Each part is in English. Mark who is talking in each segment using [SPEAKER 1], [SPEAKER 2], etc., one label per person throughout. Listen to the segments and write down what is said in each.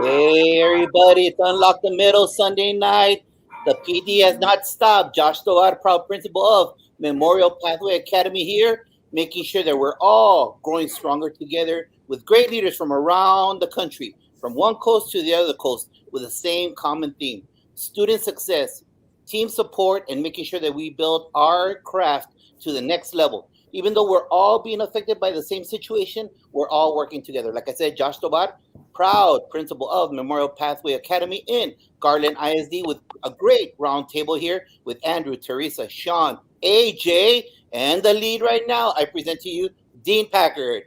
[SPEAKER 1] Hey everybody, it's Unlock the Middle Sunday night. The PD has not stopped. Josh Tovar, proud principal of Memorial Pathway Academy here, making sure that we're all growing stronger together with great leaders from around the country, from one coast to the other coast, with the same common theme: student success, team support, and making sure that we build our craft to the next level. Even though we're all being affected by the same situation, we're all working together. Like I said, Josh Tovar, proud principal of Memorial Pathway Academy in Garland ISD, with a great round table here with Andrew, Teresa, Sean, AJ, and the lead right now. I present to you Dean Packard.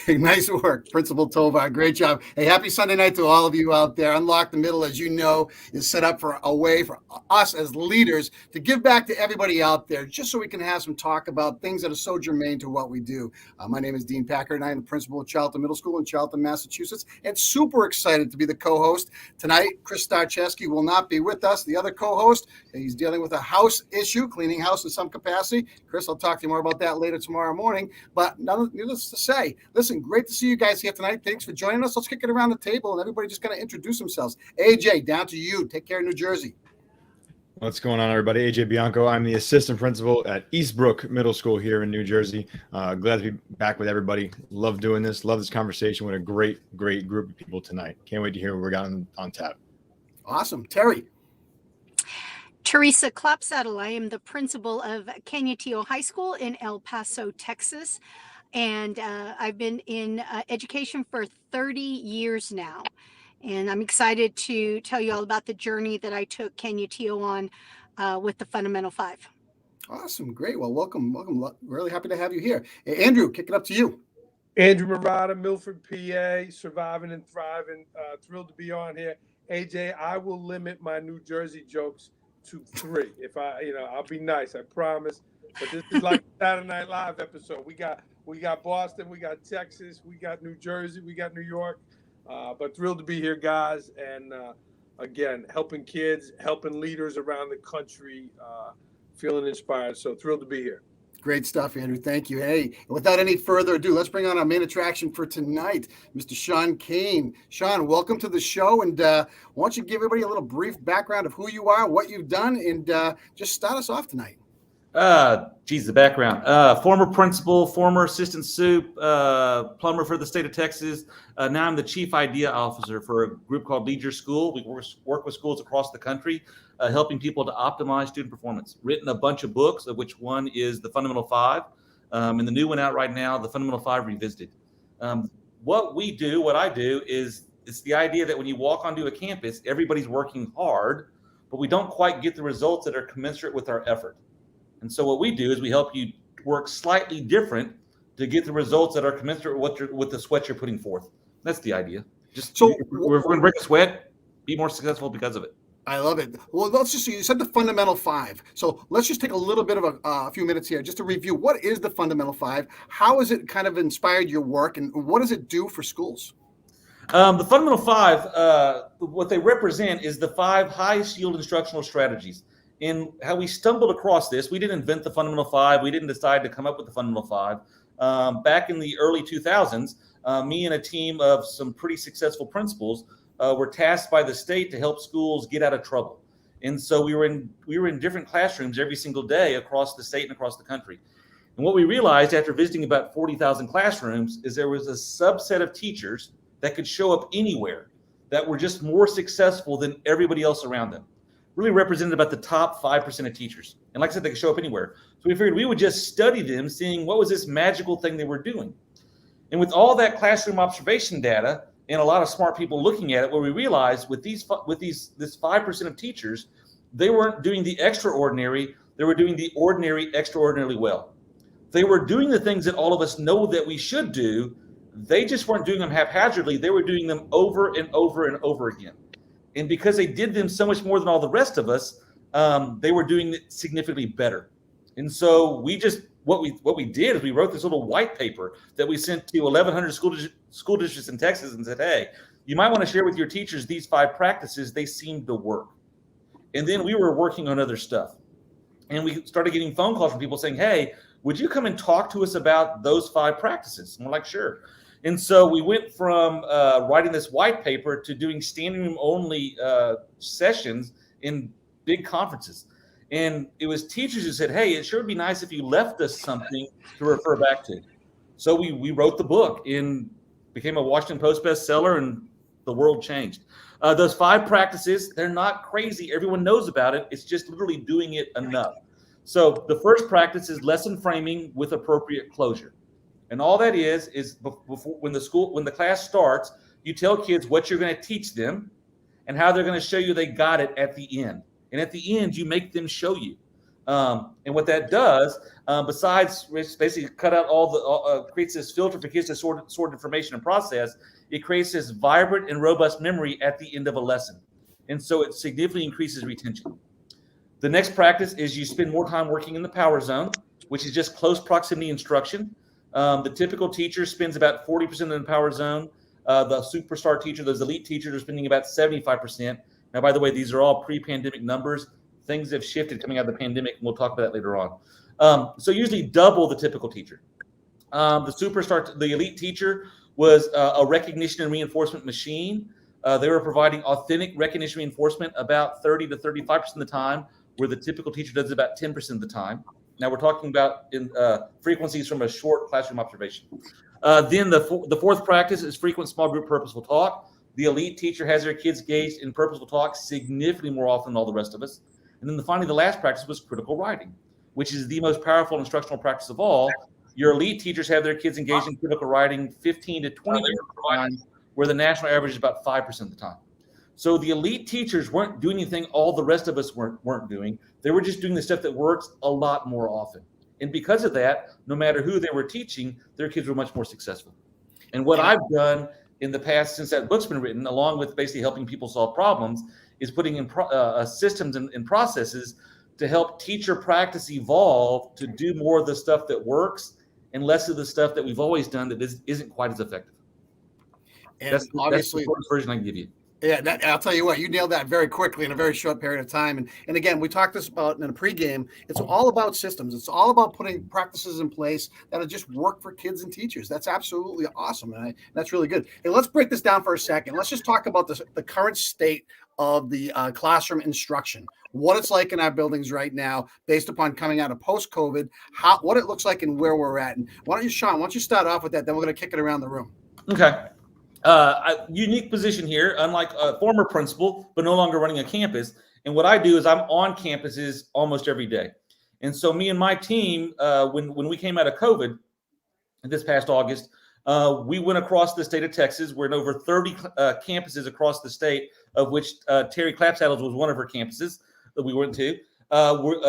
[SPEAKER 2] Nice work, Principal Tovar. Great job. Hey, happy Sunday night to all of you out there. Unlock the Middle, as you know, is set up for a way for us as leaders to give back to everybody out there, just so we can have some talk about things that are so germane to what we do. My name is Dean Packard, and I am the principal of Charlton Middle School in Charlton, Massachusetts, and super excited to be the co-host. Tonight, Chris Starcheski will not be with us. The other co-host, he's dealing with a house issue, cleaning house in some capacity. Chris, I'll talk to you more about that later tomorrow morning. But needless to say, listen, great to see you guys here tonight. Thanks for joining us. Let's kick it around the table and everybody just kind of introduce themselves. AJ, down to you. Take care of New Jersey.
[SPEAKER 3] What's going on, everybody? AJ Bianco. I'm the assistant principal at Eastbrook Middle School here in New Jersey. Glad to be back with everybody. Love doing this. Love this conversation with a great group of people tonight. Can't wait to hear what we got on tap.
[SPEAKER 2] Awesome. Terry.
[SPEAKER 4] Teresa Clapsaddle. I am the principal of Cañutillo High School in El Paso, Texas. And I've been in education for 30 years now. And I'm excited to tell you all about the journey that I took Cañutillo on with the Fundamental 5.
[SPEAKER 2] Awesome. Great. Well, welcome. Really happy to have you here. Hey, Andrew, kick it up to you.
[SPEAKER 5] Andrew Murata, Milford, PA, surviving and thriving. Thrilled to be on here. AJ, I will limit my New Jersey jokes to 3. If I'll be nice, I promise. But this is like a Saturday Night Live episode. We got Boston, we got Texas, we got New Jersey, we got New York. But thrilled to be here, guys. And again, helping kids, helping leaders around the country, feeling inspired. So thrilled to be here.
[SPEAKER 2] Great stuff, Andrew. Thank you. Hey, without any further ado, let's bring on our main attraction for tonight, Mr. Sean Cain. Sean, welcome to the show. And why don't you give everybody a little brief background of who you are, what you've done, and just start us off tonight.
[SPEAKER 6] The background. Former principal, former assistant soup, plumber for the state of Texas. Now I'm the chief idea officer for a group called Lead Your School. We work with schools across the country, helping people to optimize student performance. Written a bunch of books, of which one is The Fundamental 5, and the new one out right now, The Fundamental 5 Revisited. What I do is it's the idea that when you walk onto a campus, everybody's working hard, but we don't quite get the results that are commensurate with our effort. And so what we do is we help you work slightly different to get the results that are commensurate with the sweat you're putting forth. That's the idea. We're going to break a sweat, be more successful because of it.
[SPEAKER 2] I love it. Well, you said the Fundamental 5. So let's just take a little bit of a few minutes here just to review. What is the Fundamental 5? How has it kind of inspired your work, and what does it do for schools?
[SPEAKER 6] The Fundamental 5, what they represent is the 5 highest yield instructional strategies. And how we stumbled across this, we didn't invent the Fundamental 5. We didn't decide to come up with the Fundamental 5. Back in the early 2000s, me and a team of some pretty successful principals were tasked by the state to help schools get out of trouble. And so we were in different classrooms every single day across the state and across the country. And what we realized after visiting about 40,000 classrooms is there was a subset of teachers that could show up anywhere that were just more successful than everybody else around them. Really represented about the top 5% of teachers. And like I said, they could show up anywhere. So we figured we would just study them, seeing what was this magical thing they were doing. And with all that classroom observation data and a lot of smart people looking at it, what we realized with this 5% of teachers, they weren't doing the extraordinary, they were doing the ordinary extraordinarily well. They were doing the things that all of us know that we should do. They just weren't doing them haphazardly. They were doing them over and over and over again. And because they did them so much more than all the rest of us, they were doing it significantly better. And so what we did is we wrote this little white paper that we sent to 1,100 school districts in Texas and said, hey, you might want to share with your teachers these 5 practices. They seem to work. And then we were working on other stuff. And we started getting phone calls from people saying, hey, Would you come and talk to us about those 5 practices? And we're like, sure. And so we went from writing this white paper to doing standing room only sessions in big conferences. And it was teachers who said, hey, it sure would be nice if you left us something to refer back to. So we wrote the book and became a Washington Post bestseller, and the world changed. Those 5 practices, they're not crazy. Everyone knows about it. It's just literally doing it enough. So the first practice is lesson framing with appropriate closure. And all that is before, when the class starts, you tell kids what you're going to teach them and how they're going to show you they got it at the end. And at the end, you make them show you. And what that does, besides basically cut out all the creates this filter for kids to sort information and process, it creates this vibrant and robust memory at the end of a lesson. And so it significantly increases retention. The next practice is you spend more time working in the power zone, which is just close proximity instruction. The typical teacher spends about 40% in the power zone. The superstar teacher, those elite teachers, are spending about 75%. Now, by the way, these are all pre-pandemic numbers. Things have shifted coming out of the pandemic, and we'll talk about that later on. So usually double the typical teacher. The elite teacher was a recognition and reinforcement machine. They were providing authentic recognition reinforcement about 30 to 35% of the time, where the typical teacher does about 10% of the time. Now we're talking about frequencies from a short classroom observation. Then the fourth practice is frequent small group purposeful talk. The elite teacher has their kids engaged in purposeful talk significantly more often than all the rest of us. And then finally, the last practice was critical writing, which is the most powerful instructional practice of all. Your elite teachers have their kids engaged in critical writing 15 to 20% of the time, where the national average is about 5% of the time. So the elite teachers weren't doing anything all the rest of us weren't doing. They were just doing the stuff that works a lot more often. And because of that, no matter who they were teaching, their kids were much more successful. And what I've done in the past, since that book's been written, along with basically helping people solve problems, is putting in systems and processes to help teacher practice evolve to do more of the stuff that works and less of the stuff that we've always done that isn't quite as effective.
[SPEAKER 2] And
[SPEAKER 6] that's
[SPEAKER 2] obviously,
[SPEAKER 6] the shortest version I can give you.
[SPEAKER 2] Yeah, I'll tell you what, you nailed that very quickly in a very short period of time. And again, we talked this about in a pregame. It's all about systems. It's all about putting practices in place that'll just work for kids and teachers. That's absolutely awesome. And that's really good. Hey, let's break this down for a second. Let's just talk about the current state of the classroom instruction, what it's like in our buildings right now, based upon coming out of post-COVID, what it looks like and where we're at. And why don't you, Sean, start off with that? Then we're going to kick it around the room.
[SPEAKER 6] Okay. Unique position here, unlike a former principal, but no longer running a campus. And what I do is I'm on campuses almost every day. And so me and my team, when we came out of COVID this past August, we went across the state of Texas. We're in over 30 campuses across the state, of which Terry Clapsaddles was one of her campuses that we went to.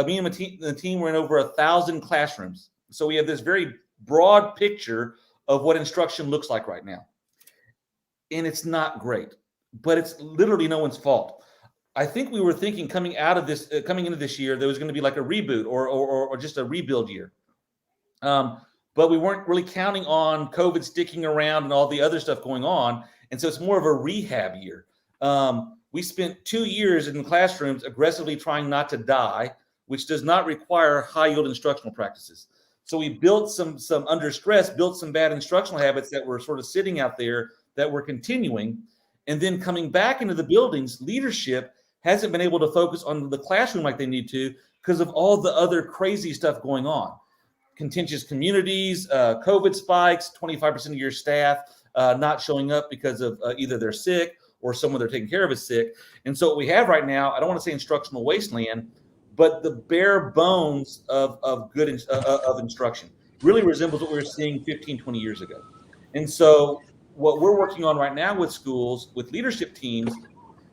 [SPEAKER 6] Me and the team were in over 1,000 classrooms. So we have this very broad picture of what instruction looks like right now. And it's not great, but it's literally no one's fault. I think we were thinking coming into this year, there was going to be like a reboot or just a rebuild year. But we weren't really counting on COVID sticking around and all the other stuff going on. And so it's more of a rehab year. We spent 2 years in classrooms aggressively trying not to die, which does not require high yield instructional practices. So we built some under stress, built some bad instructional habits that were sort of sitting out there that we're continuing. And then coming back into the buildings, leadership hasn't been able to focus on the classroom like they need to because of all the other crazy stuff going on. Contentious communities, COVID spikes, 25% of your staff not showing up because of either they're sick or someone they're taking care of is sick. And so what we have right now, I don't want to say instructional wasteland, but the bare bones of good instruction really resembles what we were seeing 15, 20 years ago. And so what we're working on right now with schools, with leadership teams,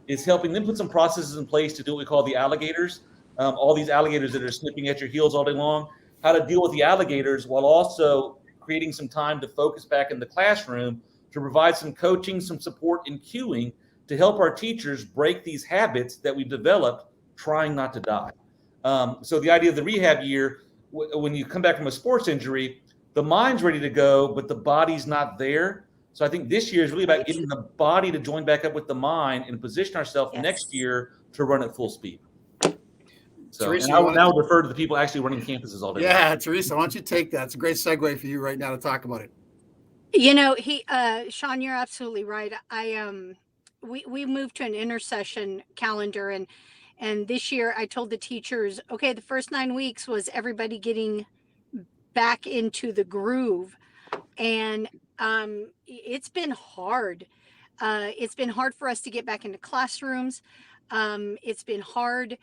[SPEAKER 6] is helping them put some processes in place to do what we call the alligators, all these alligators that are snipping at your heels all day long, how to deal with the alligators while also creating some time to focus back in the classroom to provide some coaching, some support and cueing to help our teachers break these habits that we've developed trying not to die. So the idea of the rehab year, when you come back from a sports injury, the mind's ready to go, but the body's not there. So I think this year is really about getting the body to join back up with the mind and position ourselves next year to run at full speed. So,
[SPEAKER 2] Teresa,
[SPEAKER 6] and I will now defer to the people actually running campuses all day.
[SPEAKER 2] Yeah, Teresa, why don't you take that? It's a great segue for you right now to talk about it.
[SPEAKER 4] You know, Sean, you're absolutely right. We moved to an intercession calendar, and this year I told the teachers, okay, the first 9 weeks was everybody getting back into the groove, and it's been hard. It's been hard for us to get back into classrooms. It's been hard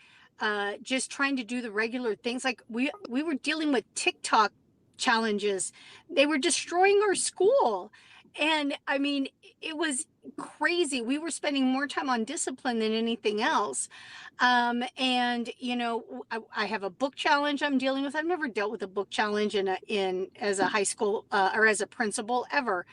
[SPEAKER 4] just trying to do the regular things. Like we were dealing with TikTok challenges. They were destroying our school. And I mean, it was crazy. We were spending more time on discipline than anything else. And you know, I have a book challenge I'm dealing with. I've never dealt with a book challenge in as a high school or as a principal ever,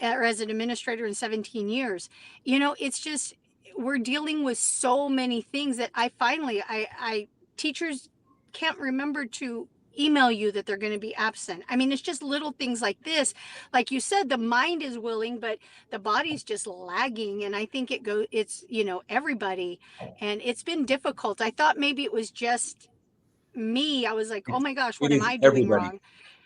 [SPEAKER 4] or as an administrator in 17 years. You know, it's just we're dealing with so many things that I teachers can't remember to email you that they're going to be absent. I mean, it's just little things like this. Like you said, the mind is willing, but the body's just lagging. And I think it's, you know, everybody. And it's been difficult. I thought maybe it was just me. I was like, oh my gosh, what
[SPEAKER 6] It
[SPEAKER 4] am
[SPEAKER 6] is
[SPEAKER 4] I doing
[SPEAKER 6] everybody.
[SPEAKER 4] wrong?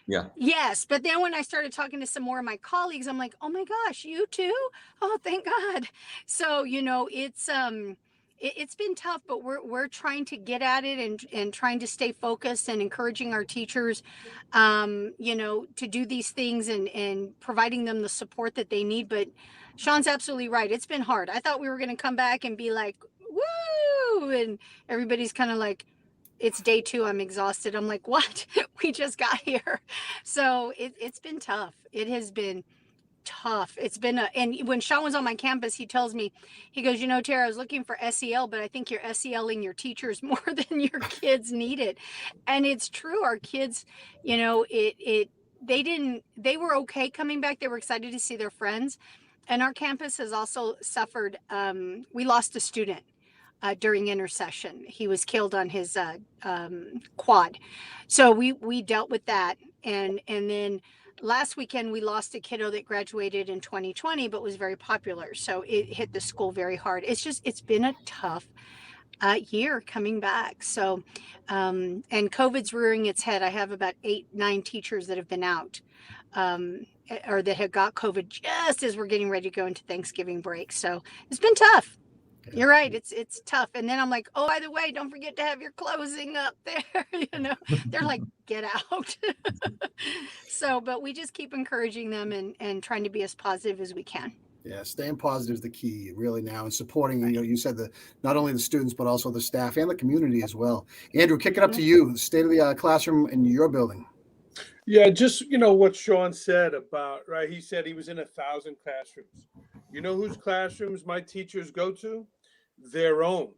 [SPEAKER 6] Yeah.
[SPEAKER 4] Yes, but then when I started talking to some more of my colleagues, I'm like, "Oh my gosh, you too? Oh, thank God." So, you know, it's been tough, but we're trying to get at it and trying to stay focused and encouraging our teachers, you know, to do these things and providing them the support that they need. But Sean's absolutely right. It's been hard. I thought we were going to come back and be like, "Woo!" and everybody's kind of like, it's day 2. I'm exhausted. I'm like, what? We just got here. So it's been tough. It has been tough. It's been and when Sean was on my campus, he tells me, he goes, you know, Tara, I was looking for SEL, but I think you're SELing your teachers more than your kids need it. And it's true. Our kids, you know, they were okay coming back. They were excited to see their friends. And our campus has also suffered. We lost a student during intercession. He was killed on his quad. So we dealt with that. And then last weekend we lost a kiddo that graduated in 2020 but was very popular. So it hit the school very hard. It's been a tough year coming back. So and COVID's rearing its head. I have about 8-9 teachers that have been out. Or that have got COVID just as we're getting ready to go into Thanksgiving break. So it's been tough. You're right. It's tough. And then I'm like, oh, by the way, don't forget to have your closing up there. You know, they're like, get out. So, but we just keep encouraging them and trying to be as positive as we can.
[SPEAKER 2] Yeah, staying positive is the key, really, now, and supporting. You know, you said not only the students but also the staff and the community as well. Andrew, kick it up to you. The state of the classroom in your building.
[SPEAKER 5] Yeah, just, you know, what Sean said about, right? He said he was in 1,000 classrooms. You know whose classrooms my teachers go to? Their own.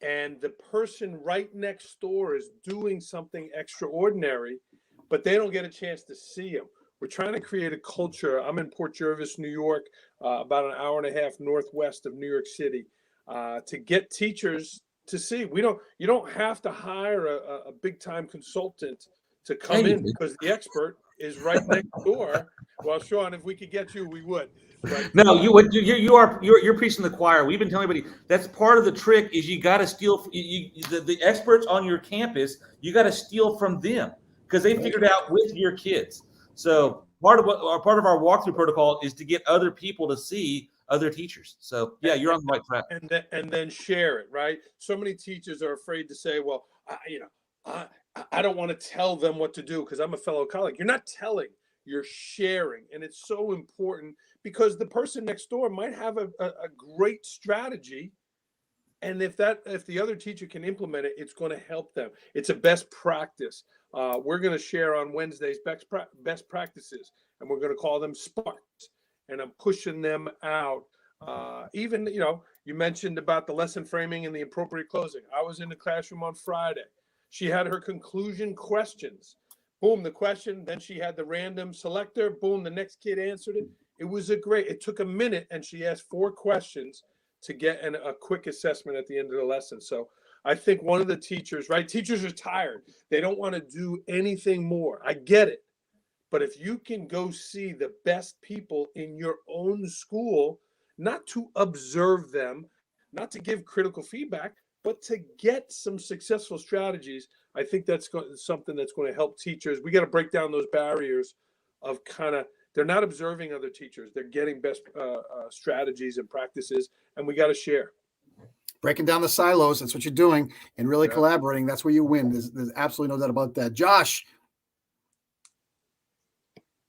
[SPEAKER 5] And the person right next door is doing something extraordinary, but they don't get a chance to see him. We're trying to create a culture. I'm in Port Jervis, New York, about an hour and a half northwest of New York City, to get teachers to see. You don't have to hire a big time consultant to come in because the expert is right next door. Well, Sean, if we could get you, we would. But,
[SPEAKER 6] No, you're preaching the choir. We've been telling everybody that's part of the trick. Is you got to steal the experts on your campus. You got to steal from them because they figured out with your kids. So part of our walkthrough protocol is to get other people to see other teachers. So yeah, you're on the right track.
[SPEAKER 5] And then share it, right? So many teachers are afraid to say, well, I don't want to tell them what to do because I'm a fellow colleague. You're not telling, you're sharing. And it's so important because the person next door might have a great strategy. And if the other teacher can implement it, it's going to help them. It's a best practice. We're going to share on Wednesdays best practices, and we're going to call them sparks. And I'm pushing them out. Even, you know, you mentioned about the lesson framing and the appropriate closing. I was in the classroom on Friday. She had her conclusion questions. Boom, the question. Then she had the random selector. Boom, the next kid answered it. It took a minute, and she asked 4 questions to get a quick assessment at the end of the lesson. So I think one of the teachers, right? Teachers are tired. They don't want to do anything more. I get it. But if you can go see the best people in your own school, not to observe them, not to give critical feedback, But to get some successful strategies, I think that's something that's going to help teachers. We got to break down those barriers of kind of, they're not observing other teachers. They're getting best strategies and practices, and we got to share.
[SPEAKER 2] Breaking down the silos, that's what you're doing, and really collaborating. That's where you win. There's absolutely no doubt about that. Josh.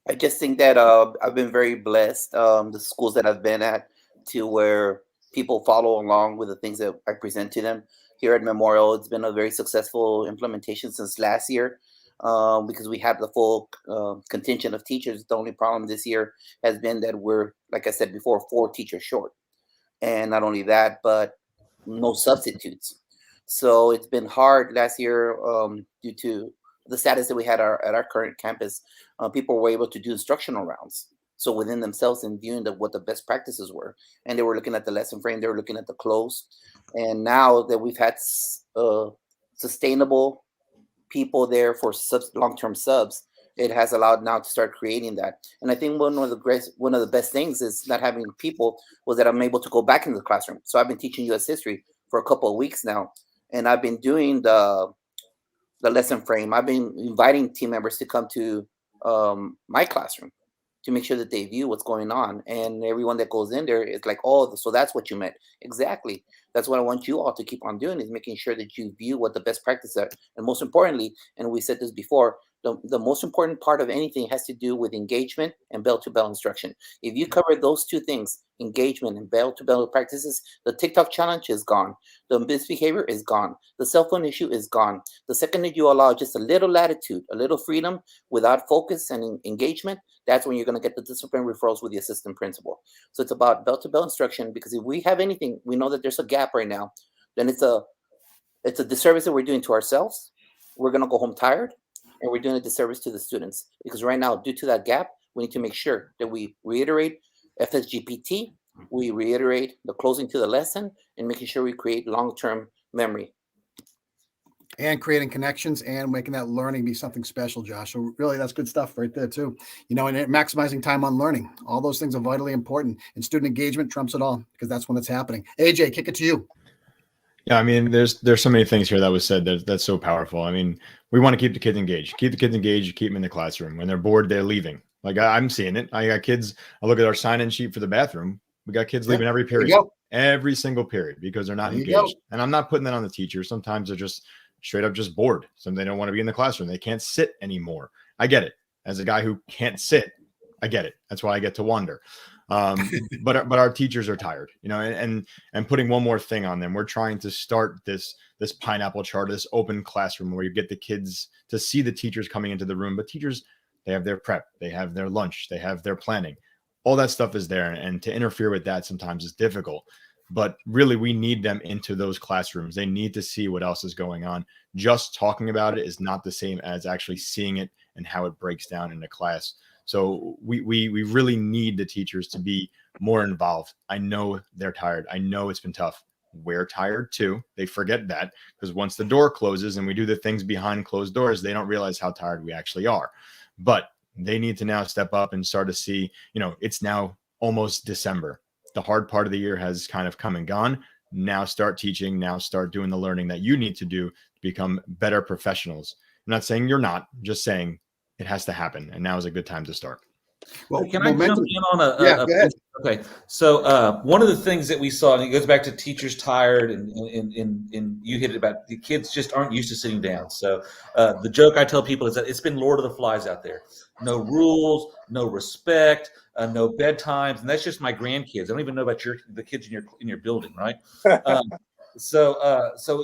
[SPEAKER 1] I just think that I've been very blessed. The schools that I've been at, to where people follow along with the things that I present to them. Here at Memorial, it's been a very successful implementation since last year, because we have the full contingent of teachers. The only problem this year has been that we're, like I said before, 4 teachers short. And not only that, but no substitutes. So it's been hard last year due to the status that we had at our current campus. People were able to do instructional rounds. So within themselves and viewing what the best practices were. And they were looking at the lesson frame, they were looking at the close. And now that we've had sustainable people there for long-term subs, it has allowed now to start creating that. And I think one of the best things is not having people was that I'm able to go back into the classroom. So I've been teaching U.S. history for a couple of weeks now, and I've been doing the lesson frame. I've been inviting team members to come to my classroom to make sure that they view what's going on. And everyone that goes in there is like, oh, so that's what you meant. Exactly. That's what I want you all to keep on doing, is making sure that you view what the best practices are. And most importantly, and we said this before, the most important part of anything has to do with engagement and bell-to-bell instruction. If you cover those 2 things, engagement and bell-to-bell practices, the TikTok challenge is gone. The misbehavior is gone. The cell phone issue is gone. The second that you allow just a little latitude, a little freedom without focus and engagement, that's when you're going to get the discipline referrals with the assistant principal. So it's about bell-to-bell instruction, because if we have anything, we know that there's a gap right now, then it's a disservice that we're doing to ourselves. We're going to go home tired, and we're doing a disservice to the students, because right now, due to that gap, we need to make sure that we reiterate FSGPT, we reiterate the closing to the lesson, and making sure we create long-term memory.
[SPEAKER 2] And creating connections and making that learning be something special, Josh. So really, that's good stuff right there too. And maximizing time on learning. All those things are vitally important, and student engagement trumps it all, because that's when it's happening. AJ, kick it to you.
[SPEAKER 3] Yeah, I mean, there's so many things here that was said that's so powerful. I mean, we want to keep the kids engaged. Keep the kids engaged, keep them in the classroom. When they're bored, they're leaving. Like I'm seeing it. I got kids. I look at our sign-in sheet for the bathroom. We got kids leaving every period, every single period, because they're not engaged. And I'm not putting that on the teacher. Sometimes they're just straight up just bored. Some they don't want to be in the classroom. They can't sit anymore. I get it. As a guy who can't sit, I get it. That's why I get to wander. But our teachers are tired, and putting one more thing on them. We're trying to start this pineapple chart, this open classroom where you get the kids to see the teachers coming into the room. But teachers, they have their prep, they have their lunch, they have their planning. All that stuff is there. And to interfere with that sometimes is difficult. But really, we need them into those classrooms. They need to see what else is going on. Just talking about it is not the same as actually seeing it and how it breaks down in a class. So we really need the teachers to be more involved. I know they're tired. I know it's been tough. We're tired too. They forget that, because once the door closes and we do the things behind closed doors, they don't realize how tired we actually are. But they need to now step up and start to see, it's now almost December. The hard part of the year has kind of come and gone. Now start teaching. Now start doing the learning that you need to do to become better professionals. I'm not saying you're not, just saying it has to happen. And now is a good time to start.
[SPEAKER 6] Well, can I jump in on
[SPEAKER 2] go ahead.
[SPEAKER 6] Okay. So one of the things that we saw, and it goes back to teachers tired, and you hit it about the kids just aren't used to sitting down. So the joke I tell people is that it's been Lord of the Flies out there. No rules, no respect, no bedtimes, and that's just my grandkids. I don't even know about the kids in your building, right? So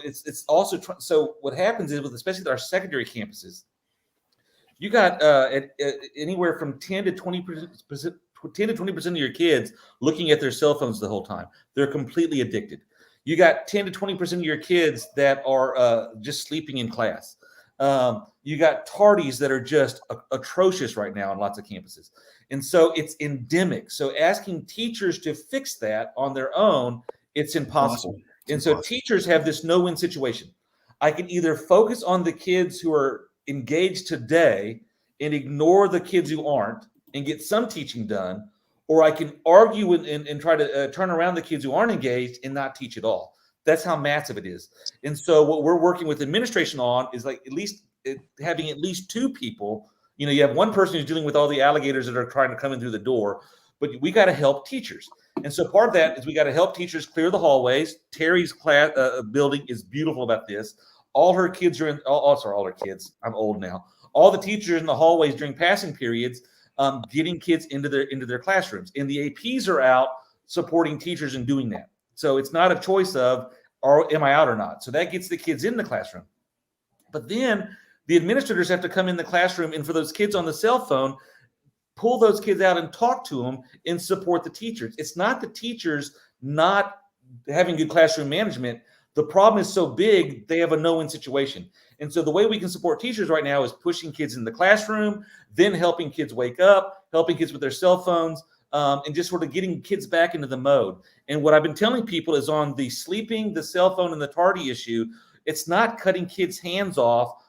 [SPEAKER 6] it's also so what happens is, especially with our secondary campuses, you got anywhere from 10 to 20% of your kids looking at their cell phones the whole time. They're completely addicted. You got 10 to 20% of your kids that are just sleeping in class. You got tardies that are just atrocious right now on lots of campuses. And so it's endemic. So asking teachers to fix that on their own, it's impossible.
[SPEAKER 2] Awesome.
[SPEAKER 6] And so teachers have this no-win situation. I can either focus on the kids who are engaged today and ignore the kids who aren't and get some teaching done, or I can argue and try to turn around the kids who aren't engaged and not teach at all. That's how massive it is. And so what we're working with administration on is like at least having at least 2 people. You know, you have one person who's dealing with all the alligators that are trying to come in through the door, but we got to help teachers. And so part of that is we got to help teachers clear the hallways. Terry's class building is beautiful about this. All her kids are in, all her kids. I'm old now. All the teachers in the hallways during passing periods, getting kids into their classrooms. And the APs are out supporting teachers in doing that. So it's not a choice of, am I out or not? So that gets the kids in the classroom. But then the administrators have to come in the classroom, and for those kids on the cell phone, pull those kids out and talk to them and support the teachers. It's not the teachers not having good classroom management. The problem is so big, they have a no-win situation. And so the way we can support teachers right now is pushing kids in the classroom, then helping kids wake up, helping kids with their cell phones, and just sort of getting kids back into the mode. And what I've been telling people is on the sleeping, the cell phone, and the tardy issue, it's not cutting kids' hands off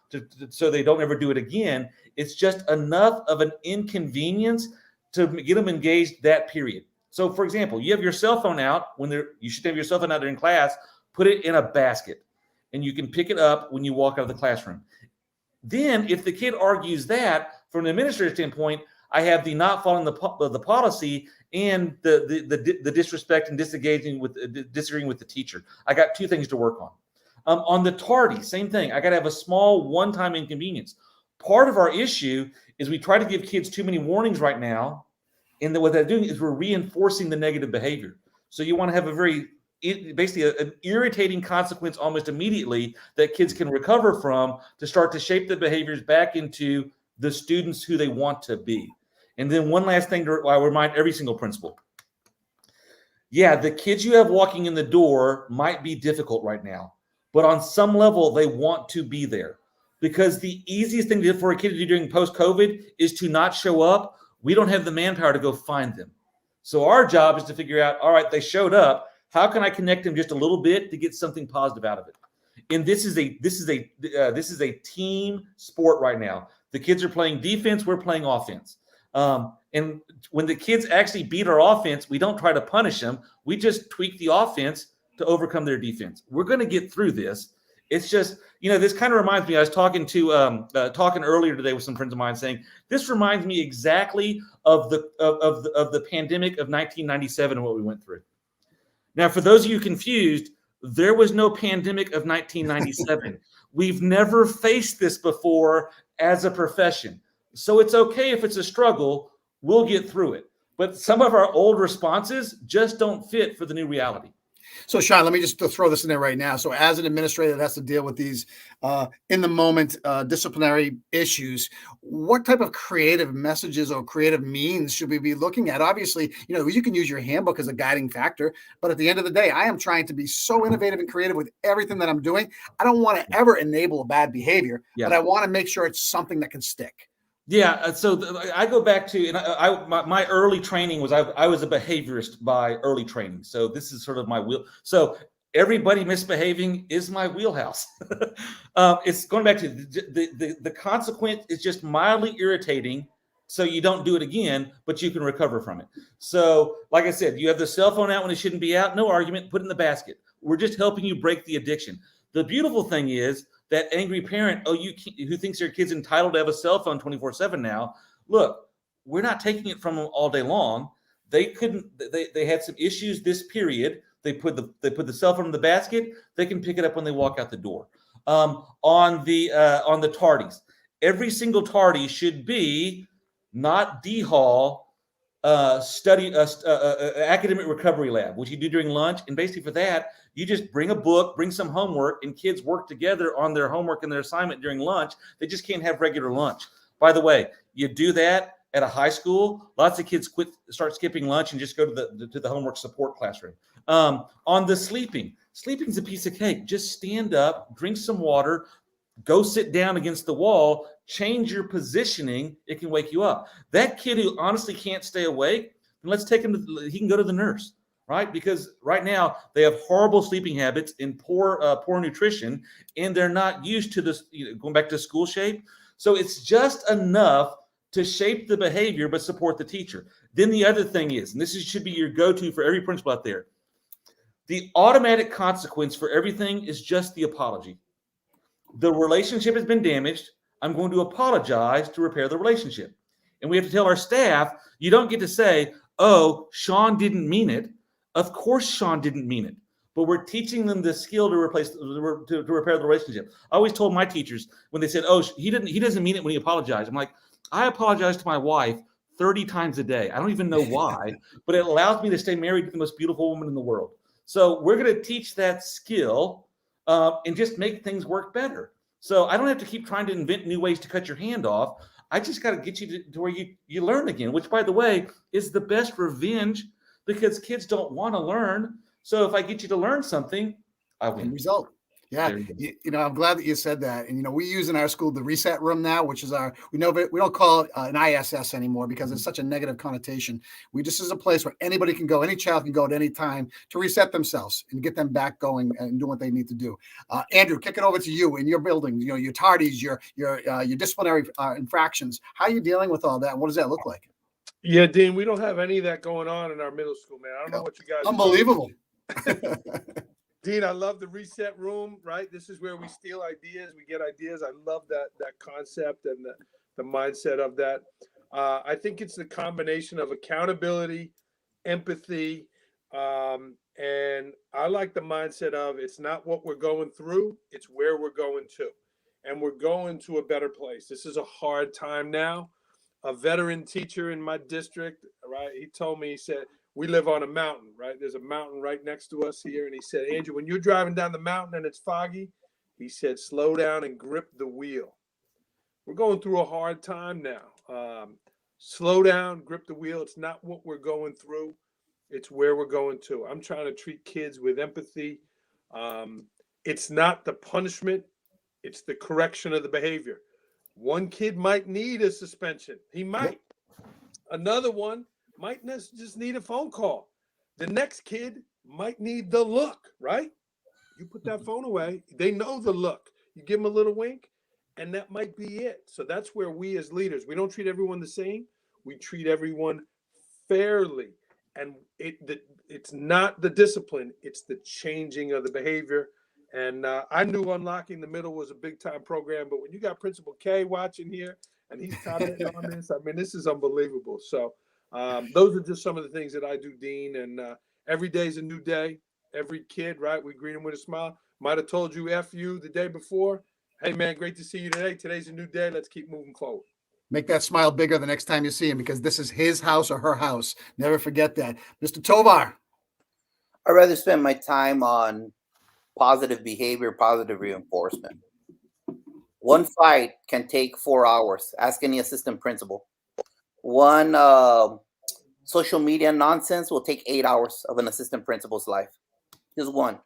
[SPEAKER 6] so they don't ever do it again. It's just enough of an inconvenience to get them engaged that period. So, for example, you have your cell phone out you should have your cell phone out during class. Put it in a basket, and you can pick it up when you walk out of the classroom. Then, if the kid argues that, from an administrative standpoint, I have the not following the policy and the disrespect and disagreeing with the teacher. I got 2 things to work on. On the tardy, same thing. I got to have a small one-time inconvenience. Part of our issue is we try to give kids too many warnings right now, and what they're doing is we're reinforcing the negative behavior. So you want to have basically an irritating consequence almost immediately that kids can recover from to start to shape the behaviors back into the students who they want to be. And then one last thing I remind every single principal. Yeah, the kids you have walking in the door might be difficult right now, but on some level, they want to be there. Because the easiest thing for a kid to do during post-COVID is to not show up. We don't have the manpower to go find them. So our job is to figure out, all right, they showed up. How can I connect them just a little bit to get something positive out of it? And this is a team sport right now. The kids are playing defense. We're playing offense. And when the kids actually beat our offense, we don't try to punish them. We just tweak the offense to overcome their defense. We're going to get through this. It's just, this kind of reminds me, I was talking earlier today with some friends of mine saying, this reminds me exactly of the pandemic of 1997 and what we went through. Now, for those of you confused, there was no pandemic of 1997. We've never faced this before as a profession. So it's okay if it's a struggle, we'll get through it. But some of our old responses just don't fit for the new reality.
[SPEAKER 2] So, Sean, let me just throw this in there right now. So as an administrator that has to deal with these in the moment disciplinary issues, what type of creative messages or creative means should we be looking at? Obviously, you can use your handbook as a guiding factor, but at the end of the day, I am trying to be so innovative and creative with everything that I'm doing. I don't want to ever enable a bad behavior, but I want to make sure it's something that can stick.
[SPEAKER 6] Yeah, so I go back to, and my early training was I was a behaviorist by early training. So this is sort of my wheel. So everybody misbehaving is my wheelhouse. It's going back to the consequence is just mildly irritating, so you don't do it again, but you can recover from it. So, like I said, you have the cell phone out when it shouldn't be out. No argument. Put it in the basket. We're just helping you break the addiction. The beautiful thing is, that angry parent, who thinks their kid's entitled to have a cell phone 24/7 now. Look, we're not taking it from them all day long. They had some issues this period. They put the cell phone in the basket. They can pick it up when they walk out the door. On the tardies, every single tardy should be not D-Hall academic recovery lab, which you do during lunch. And basically for that, you just bring a book, bring some homework, and kids work together on their homework and their assignment during lunch. They just can't have regular lunch. By the way, you do that at a high school, lots of kids start skipping lunch and just go to the homework support classroom. On the sleeping's a piece of cake. Just stand up, drink some water, go sit down against the wall, change your positioning. It can wake you up. That kid who honestly can't stay awake, let's take him he can go to the nurse, right? Because right now they have horrible sleeping habits and poor nutrition, and they're not used to this, going back to school shape. So it's just enough to shape the behavior, but support the teacher. Then the other thing is, and this should be your go-to for every principal out there, The automatic consequence for everything is just the apology. The relationship has been damaged. I'm going to apologize to repair the relationship. And we have to tell our staff, you don't get to say, oh, Sean didn't mean it. Of course, Sean didn't mean it. But we're teaching them the skill to repair the relationship. I always told my teachers when they said, oh, he doesn't mean it when he apologized. I'm like, I apologize to my wife 30 times a day. I don't even know why, but it allows me to stay married to the most beautiful woman in the world. So we're going to teach that skill and just make things work better. So I don't have to keep trying to invent new ways to cut your hand off. I just got to get you to where you learn again, which, by the way, is the best revenge because kids don't want to learn. So if I get you to learn something, I win.
[SPEAKER 2] Result. Yeah. You know, I'm glad that you said that. And, you know, we use in our school the reset room now, which is we don't call it an ISS anymore because it's such a negative connotation. We just is a place where anybody can go, any child can go at any time to reset themselves and get them back going and doing what they need to do. Andrew, kick it over to you in your building, you know, your tardies, your disciplinary infractions. How are you dealing with all that? And what does that look like?
[SPEAKER 5] Yeah, Dean, we don't have any of that going on in our middle school, man. I don't know what you guys
[SPEAKER 2] Unbelievable.
[SPEAKER 5] Dean, I love the reset room, right? This is where we steal ideas. We get ideas. I love that concept and the mindset of that. I think it's the combination of accountability, empathy, and I like the mindset of it's not what we're going through, it's where we're going to. And we're going to a better place. This is a hard time now. A veteran teacher in my district, right? He told me, he said, we live on a mountain, right? There's a mountain right next to us here. And he said, Andrew, when you're driving down the mountain and it's foggy, he said, slow down and grip the wheel. We're going through a hard time now. Slow down, grip the wheel. It's not what we're going through. It's where we're going to. I'm trying to treat kids with empathy. It's not the punishment. It's the correction of the behavior. One kid might need a suspension. He might. Another one might just need a phone call. The next kid might need the look, right? You put that phone away. They know the look. You give them a little wink, and that might be it. So that's where we as leaders, we don't treat everyone the same. We treat everyone fairly. And it's not the discipline. It's the changing of the behavior. And I knew Unlocking the Middle was a big-time program, but when you got Principal K watching here, and he's commenting on this, I mean, this is unbelievable. So those are just some of the things that I do, Dean. And every day is a new day. Every kid, right, we greet him with a smile. Might have told you F you the day before. Hey, man, great to see you today. Today's a new day. Let's keep moving forward.
[SPEAKER 2] Make that smile bigger the next time you see him because this is his house or her house. Never forget that. Mr. Tovar.
[SPEAKER 1] I'd rather spend my time on positive behavior, positive reinforcement. One fight can take 4 hours. Ask any assistant principal. One social media nonsense will take 8 hours of an assistant principal's life. Just one.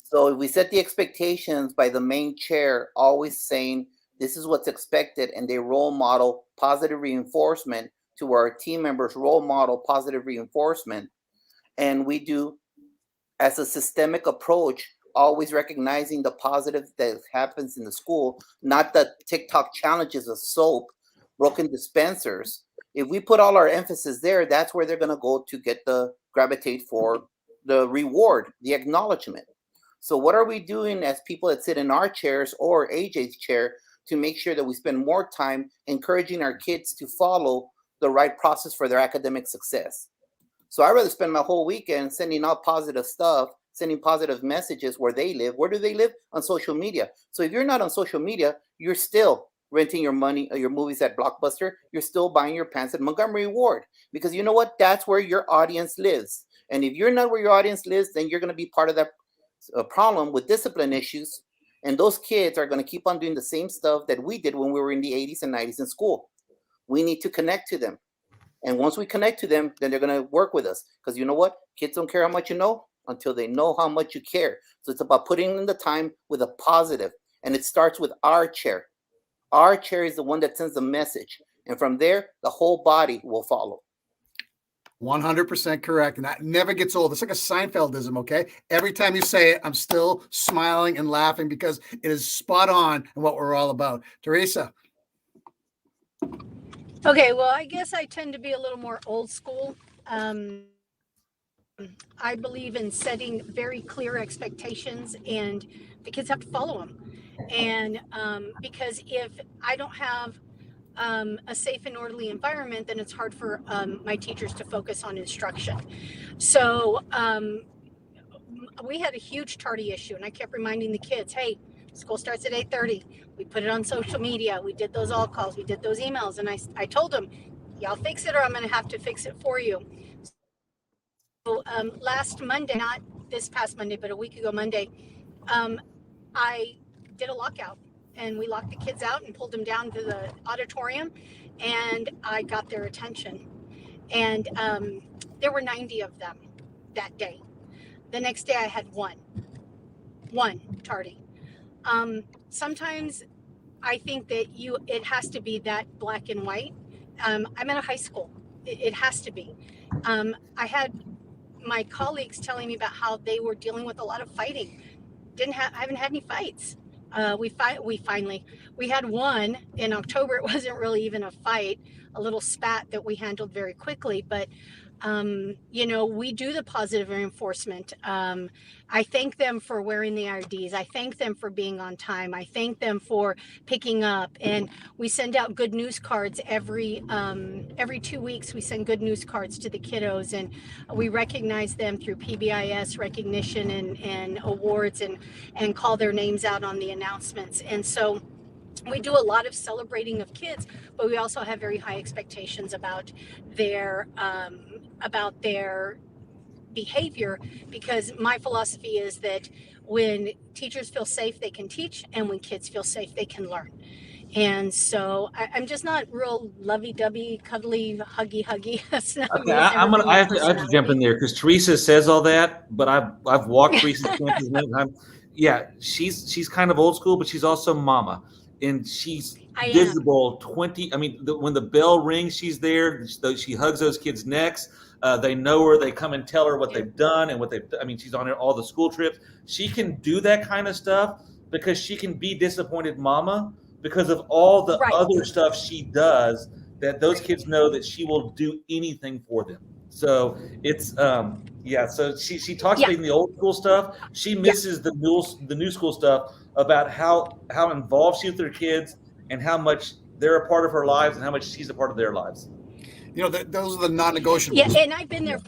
[SPEAKER 1] So if we set the expectations by the main chair, always saying this is what's expected, and they role model positive reinforcement to our team members, role model positive reinforcement, and we do as a systemic approach, always recognizing the positive that happens in the school, not the TikTok challenges of soap, broken dispensers. If we put all our emphasis there, that's where they're going to go to get the gravitate for the reward, the acknowledgement. So what are we doing as people that sit in our chairs or AJ's chair to make sure that we spend more time encouraging our kids to follow the right process for their academic success? So I'd rather spend my whole weekend sending out positive stuff, sending positive messages where they live. Where do they live? On social media. So if you're not on social media, you're still renting your movies at Blockbuster. You're still buying your pants at Montgomery Ward. Because you know what? That's where your audience lives. And if you're not where your audience lives, then you're going to be part of that problem with discipline issues. And those kids are going to keep on doing the same stuff that we did when we were in the 80s and 90s in school. We need to connect to them. And once we connect to them, then they're going to work with us. Because you know what? Kids don't care how much you know until they know how much you care. So it's about putting in the time with a positive. And it starts with our chair. Our chair is the one that sends the message. And from there, the whole body will follow.
[SPEAKER 2] 100% correct. And that never gets old. It's like a Seinfeldism, okay? Every time you say it, I'm still smiling and laughing because it is spot on and what we're all about. Teresa.
[SPEAKER 4] Okay, well, I guess I tend to be a little more old school. I believe in setting very clear expectations, and the kids have to follow them. And because if I don't have a safe and orderly environment, then it's hard for my teachers to focus on instruction. So we had a huge tardy issue, and I kept reminding the kids, hey, school starts at 8:30. We put it on social media. We did those all calls. We did those emails. And I told them, y'all fix it or I'm going to have to fix it for you. So last Monday, not this past Monday, but a week ago Monday, I did a lockout, and we locked the kids out and pulled them down to the auditorium, and I got their attention. And there were 90 of them that day. The next day I had one tardy. Sometimes I think that it has to be that black and white. I'm at a high school. It has to be. I had my colleagues telling me about how they were dealing with a lot of fighting. I haven't had any fights. We had one in October. It wasn't really even a fight, a little spat that we handled very quickly, but we do the positive reinforcement. I thank them for wearing the IDs. I thank them for being on time. I thank them for picking up. And we send out good news cards every 2 weeks. We send good news cards to the kiddos, and we recognize them through PBIS recognition and awards, and call their names out on the announcements. And so we do a lot of celebrating of kids, but we also have very high expectations about their behavior, because my philosophy is that when teachers feel safe, they can teach, and when kids feel safe, they can learn. And so I'm just not real lovey-dovey, cuddly, huggy. That's not
[SPEAKER 6] Okay,
[SPEAKER 4] me. It's never been my
[SPEAKER 6] I have to jump in
[SPEAKER 4] personality.
[SPEAKER 6] there because Teresa says all that, but I've walked Teresa's campus many times. Yeah, she's kind of old school, but she's also mama, and she's
[SPEAKER 4] I am.
[SPEAKER 6] visible 20. I mean, when the bell rings, she's there. She hugs those kids' necks. They know her. They come and tell her what they've done and what they've. I mean, she's on all the school trips. She can do that kind of stuff because she can be disappointed mama because of all the
[SPEAKER 4] Right.
[SPEAKER 6] other stuff she does, that those kids know that she will do anything for them. So it's so she talks
[SPEAKER 4] Yeah.
[SPEAKER 6] about the old school stuff. She misses the new school stuff about how involved she is with her kids and how much they're a part of her lives and how much she's a part of their lives.
[SPEAKER 2] Those are the non-negotiables.
[SPEAKER 4] Yeah, and I've been there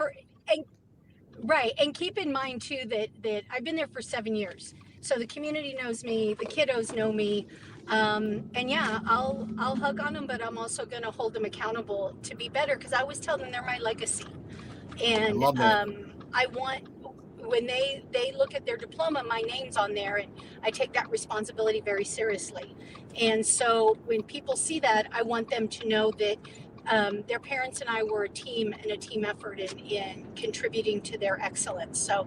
[SPEAKER 4] and keep in mind too that I've been there for 7 years. So the community knows me, the kiddos know me. And yeah, I'll hug on them, but I'm also going to hold them accountable to be better, because I always tell them they're my legacy. And
[SPEAKER 2] I love that.
[SPEAKER 4] I want, when they look at their diploma, my name's on there, and I take that responsibility very seriously. And so when people see that, I want them to know that their parents and I were a team and a team effort in contributing to their excellence. So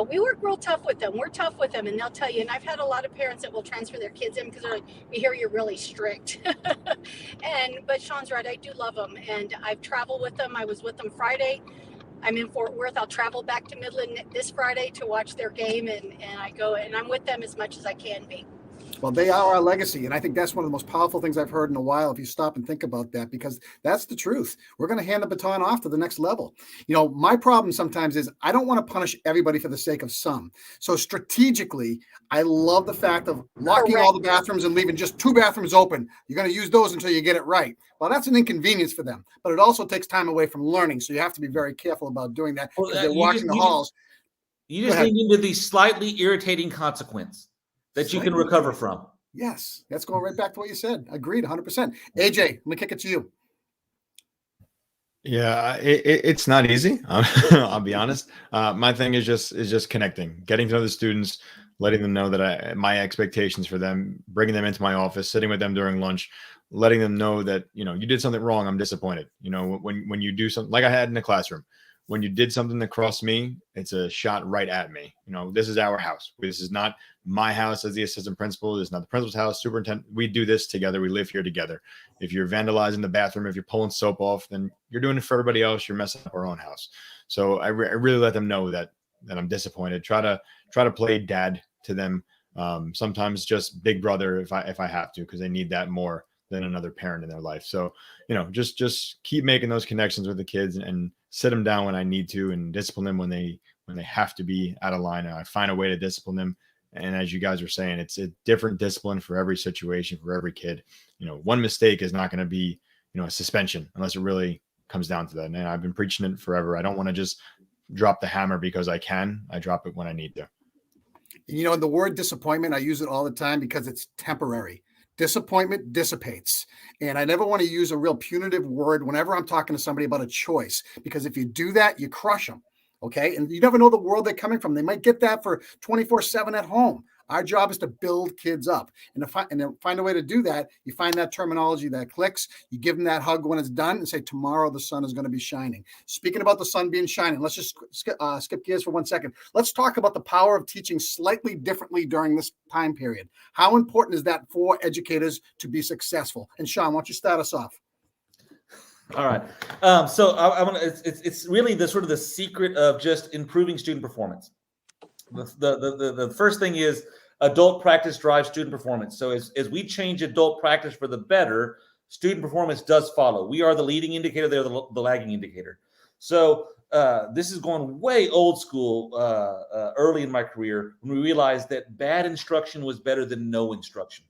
[SPEAKER 4] we work real tough with them. We're tough with them, and they'll tell you. And I've had a lot of parents that will transfer their kids in because they're like, we hear you're really strict. But Sean's right. I do love them, and I've traveled with them. I was with them Friday. I'm in Fort Worth. I'll travel back to Midland this Friday to watch their game, and I go, and I'm with them as much as I can be.
[SPEAKER 2] Well, they are our legacy. And I think that's one of the most powerful things I've heard in a while, if you stop and think about that, because that's the truth. We're going to hand the baton off to the next level. My problem sometimes is I don't want to punish everybody for the sake of some. So strategically, I love the fact of locking all the bathrooms and leaving just 2 bathrooms open. You're going to use those until you get it right. Well, that's an inconvenience for them, but it also takes time away from learning. So you have to be very careful about doing that, because they're watching the halls.
[SPEAKER 6] You just lean into the slightly irritating consequence that you can recover from.
[SPEAKER 2] Yes, that's going right back to what you said. Agreed, 100%. AJ, let me kick it to you.
[SPEAKER 3] Yeah, it's not easy. I'll be honest. My thing is just connecting, getting to know the students, letting them know that my expectations for them, bringing them into my office, sitting with them during lunch, letting them know that, you did something wrong. I'm disappointed. When you do something like I had in the classroom, when you did something that crossed me, it's a shot right at me. This is our house. This is not my house as the assistant principal. This is not the principal's house, superintendent. We do this together. We live here together. If you're vandalizing the bathroom, if you're pulling soap off, then you're doing it for everybody else. You're messing up our own house. So I really let them know that I'm disappointed. Try to play dad to them. Sometimes just big brother if I have to, because they need that more than another parent in their life. So, just keep making those connections with the kids and sit them down when I need to and discipline them when they have to be out of line. And I find a way to discipline them. And as you guys are saying, it's a different discipline for every situation, for every kid. One mistake is not going to be, a suspension unless it really comes down to that. And I've been preaching it forever. I don't want to just drop the hammer because I can. I drop it when I need to.
[SPEAKER 2] The word disappointment, I use it all the time because it's temporary. Disappointment dissipates. And I never want to use a real punitive word whenever I'm talking to somebody about a choice, because if you do that, you crush them. Okay. And you never know the world they're coming from. They might get that for 24/7 at home. Our job is to build kids up and to find a way to do that. You find that terminology that clicks. You give them that hug when it's done and say, tomorrow the sun is going to be shining. Speaking about the sun being shining, let's just skip gears for 1 second. Let's talk about the power of teaching slightly differently during this time period. How important is that for educators to be successful? And Sean, why don't you start us off?
[SPEAKER 6] All right. So I want to. It's really the sort of the secret of just improving student performance. The first thing is adult practice drives student performance. So as we change adult practice for the better, student performance does follow. We are the leading indicator; they're the lagging indicator. So this is going way old school. Early in my career, when we realized that bad instruction was better than no instruction.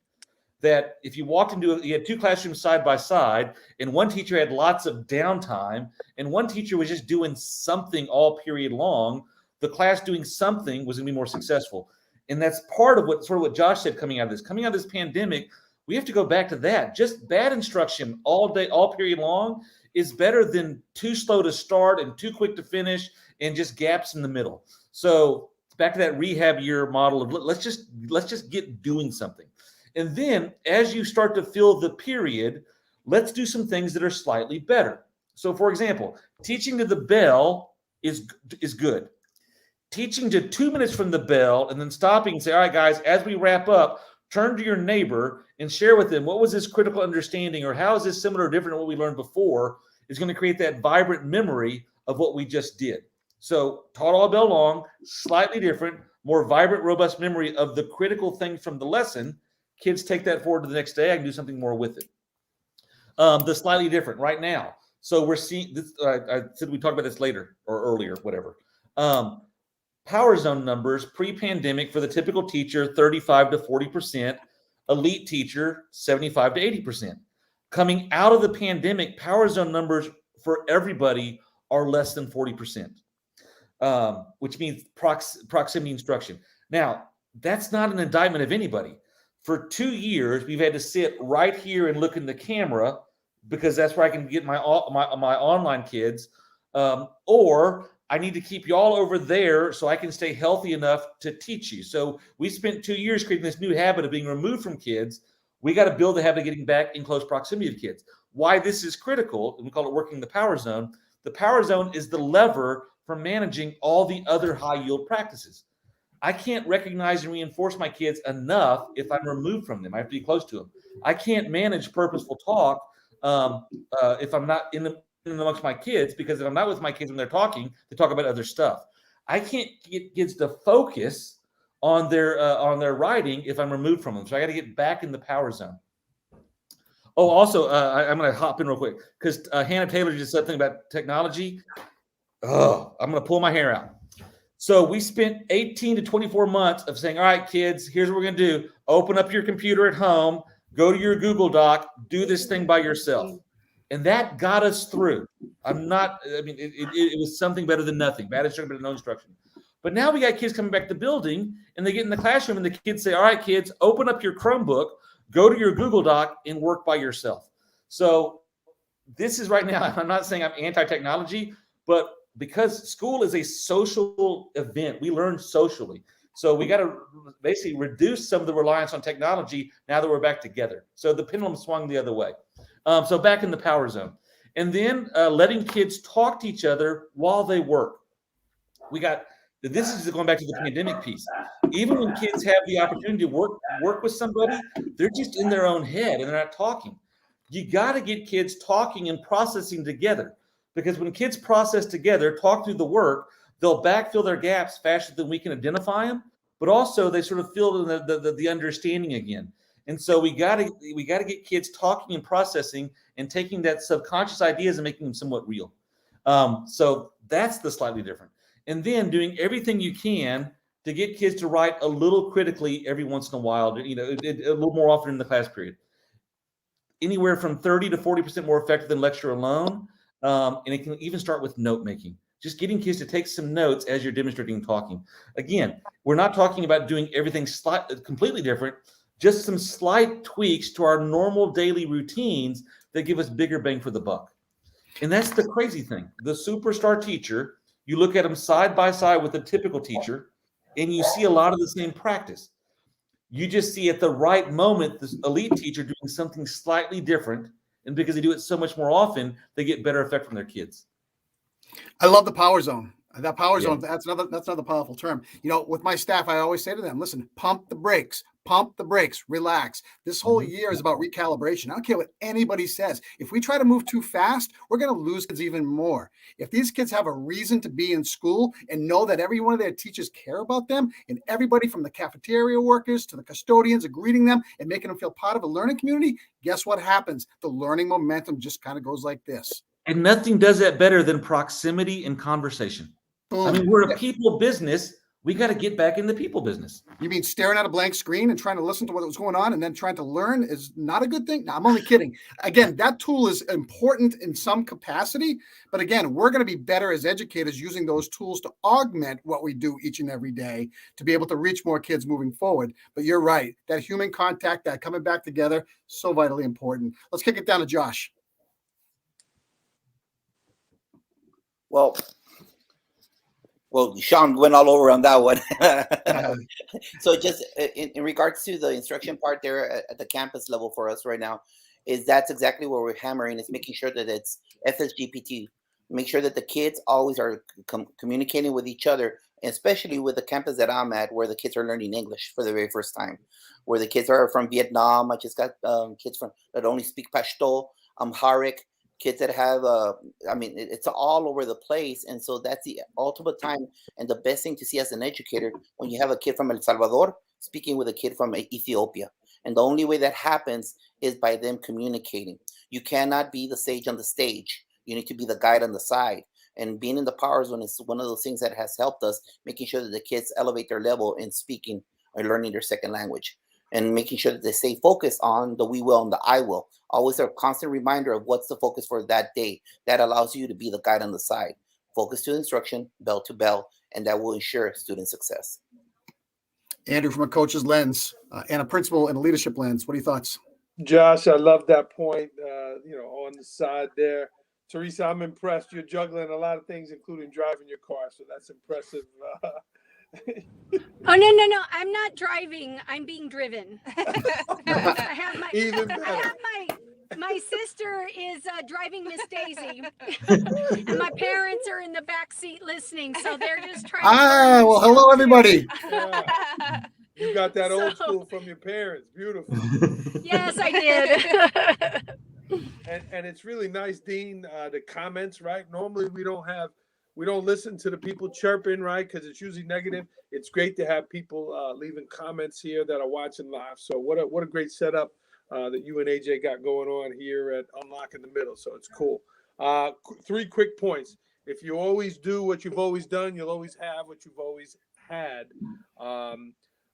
[SPEAKER 6] That if you walked into you had two classrooms side by side, and one teacher had lots of downtime, and one teacher was just doing something all period long, the class doing something was going to be more successful. And that's part of what Josh said coming out of this pandemic. We have to go back to that. Just bad instruction all day, all period long is better than too slow to start and too quick to finish and just gaps in the middle. So back to that rehab year model of let's just get doing something. And then as you start to fill the period, let's do some things that are slightly better. So for example, teaching to the bell is good. Teaching to 2 minutes from the bell and then stopping and say, all right, guys, as we wrap up, turn to your neighbor and share with them what was this critical understanding or how is this similar or different to what we learned before is going to create that vibrant memory of what we just did. So taught all bell long, slightly different, more vibrant, robust memory of the critical thing from the lesson. Kids take that forward to the next day. I can do something more with it. The slightly different right now. So we're seeing this. I said we talk about this later or earlier, whatever. Power zone numbers pre-pandemic for the typical teacher, 35 to 40%. Elite teacher, 75 to 80%. Coming out of the pandemic, power zone numbers for everybody are less than 40%, which means proximity instruction. Now, that's not an indictment of anybody. For 2 years, we've had to sit right here and look in the camera because that's where I can get my online kids, or I need to keep y'all over there so I can stay healthy enough to teach you. So we spent 2 years creating this new habit of being removed from kids. We got to build the habit of getting back in close proximity of kids. Why this is critical, and we call it working the power zone. The power zone is the lever for managing all the other high yield practices. I can't recognize and reinforce my kids enough if I'm removed from them. I have to be close to them. I can't manage purposeful talk if I'm not in amongst my kids, because if I'm not with my kids when they're talking, they talk about other stuff. I can't get kids to focus on their writing if I'm removed from them. So I got to get back in the power zone. Oh, also, I'm going to hop in real quick because Hannah Taylor just said something about technology. Oh, I'm going to pull my hair out. So we spent 18 to 24 months of saying, all right, kids, here's what we're going to do. Open up your computer at home, go to your Google Doc, do this thing by yourself. And that got us through. It was something better than nothing. Bad instruction, better than no instruction. But now we got kids coming back to the building and they get in the classroom and the kids say, all right, kids, open up your Chromebook, go to your Google Doc and work by yourself. So this is right now, I'm not saying I'm anti-technology, but because school is a social event, we learn socially. So we got to basically reduce some of the reliance on technology now that we're back together. So the pendulum swung the other way. So back in the power zone. And then letting kids talk to each other while they work. This is going back to the pandemic piece. Even when kids have the opportunity to work with somebody, they're just in their own head and they're not talking. You got to get kids talking and processing together. Because when kids process together, talk through the work, they'll backfill their gaps faster than we can identify them, but also they sort of fill the understanding again. And so we got to get kids talking and processing and taking that subconscious ideas and making them somewhat real. So that's the slightly different. And then doing everything you can to get kids to write a little critically every once in a while, a little more often in the class period. Anywhere from 30 to 40% more effective than lecture alone. And it can even start with note making. Just getting kids to take some notes as you're demonstrating and talking. Again, we're not talking about doing everything completely different, just some slight tweaks to our normal daily routines that give us bigger bang for the buck. And that's the crazy thing. The superstar teacher, you look at them side by side with a typical teacher, and you see a lot of the same practice. You just see at the right moment this elite teacher doing something slightly different, and because they do it so much more often, they get better effect from their kids.
[SPEAKER 2] I love the power zone. That power zone, that's another powerful term. With my staff, I always say to them, listen, pump the brakes, relax. This whole year is about recalibration. I don't care what anybody says. If we try to move too fast, we're going to lose kids even more. If these kids have a reason to be in school and know that every one of their teachers care about them, and everybody from the cafeteria workers to the custodians are greeting them and making them feel part of a learning community, guess what happens? The learning momentum just kind of goes like this.
[SPEAKER 6] And nothing does that better than proximity and conversation. Boom. I mean, we're a people business. We got to get back in the people business.
[SPEAKER 2] You mean staring at a blank screen and trying to listen to what was going on and then trying to learn is not a good thing? No, I'm only kidding. Again, that tool is important in some capacity. But again, we're going to be better as educators using those tools to augment what we do each and every day to be able to reach more kids moving forward. But you're right. That human contact, that coming back together, so vitally important. Let's kick it down to Josh.
[SPEAKER 1] Well, Sean went all over on that one. So just in regards to the instruction part there at the campus level for us right now, that's exactly where we're hammering, is making sure that it's FSGPT. Make sure that the kids always are communicating with each other, especially with the campus that I'm at, where the kids are learning English for the very first time, where the kids are from Vietnam. I just got kids that only speak Pashto, Amharic, kids that have, it's all over the place. And so that's the ultimate time and the best thing to see as an educator when you have a kid from El Salvador speaking with a kid from Ethiopia. And the only way that happens is by them communicating. You cannot be the sage on the stage. You need to be the guide on the side. And being in the power zone is one of those things that has helped us, making sure that the kids elevate their level in speaking or learning their second language, and making sure that they stay focused on the we will and the I will. Always a constant reminder of what's the focus for that day. That allows you to be the guide on the side. Focus to instruction, bell to bell, and that will ensure student success.
[SPEAKER 2] Andrew, from a coach's lens and a principal and a leadership lens, what are your thoughts?
[SPEAKER 5] Josh, I love that point, on the side there. Teresa, I'm impressed. You're juggling a lot of things, including driving your car, so that's impressive.
[SPEAKER 4] Oh, no. I'm not driving. I'm being driven. My sister is driving Miss Daisy, and my parents are in the back seat listening, so they're just trying to...
[SPEAKER 2] well, hello, everybody.
[SPEAKER 5] Yeah. You got that old school from your parents. Beautiful.
[SPEAKER 4] Yes, I did.
[SPEAKER 5] And it's really nice, Dean, the comments, right? Normally we don't listen to the people chirping, right? Because it's usually negative. It's great to have people leaving comments here that are watching live. So what a great setup that you and AJ got going on here at Unlocking the Middle. So it's cool. 3 quick points. If you always do what you've always done, you'll always have what you've always had.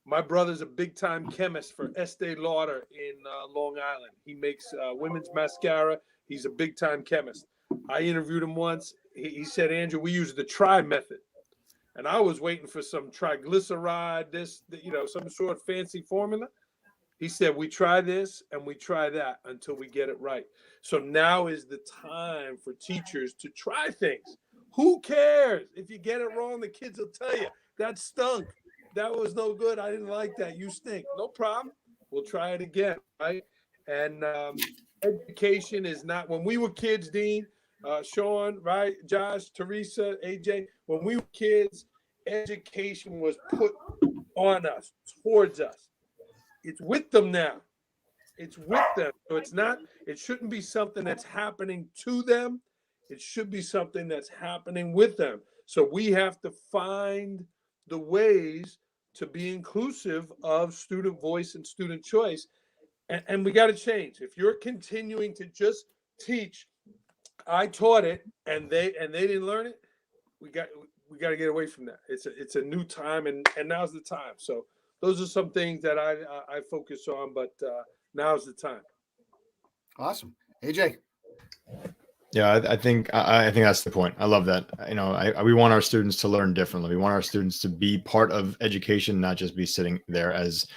[SPEAKER 5] My brother's a big-time chemist for Estee Lauder in Long Island. He makes women's mascara. He's a big-time chemist. I interviewed him once. He said, Andrew, we use the try method. And I was waiting for some triglyceride, some sort of fancy formula. He said, we try this and we try that until we get it right. So now is the time for teachers to try things. Who cares? If you get it wrong, the kids will tell you, that stunk. That was no good. I didn't like that. You stink. No problem. We'll try it again, right? And education is not, when we were kids, Dean, Sean, right, Josh, Teresa, AJ, when we were kids, education was put on us, towards us. It's with them now. It's with them. So it shouldn't be something that's happening to them. It should be something that's happening with them. So we have to find the ways to be inclusive of student voice and student choice. And we got to change. If you're continuing to just teach, I taught it and they didn't learn it, we got to get away from that. It's a new time, and now's the time. So those are some things that I focus on, but now's the time.
[SPEAKER 2] Awesome. AJ.
[SPEAKER 3] Yeah, I think that's the point. I love that. We want our students to learn differently. We want our students to be part of education, not just be sitting there as,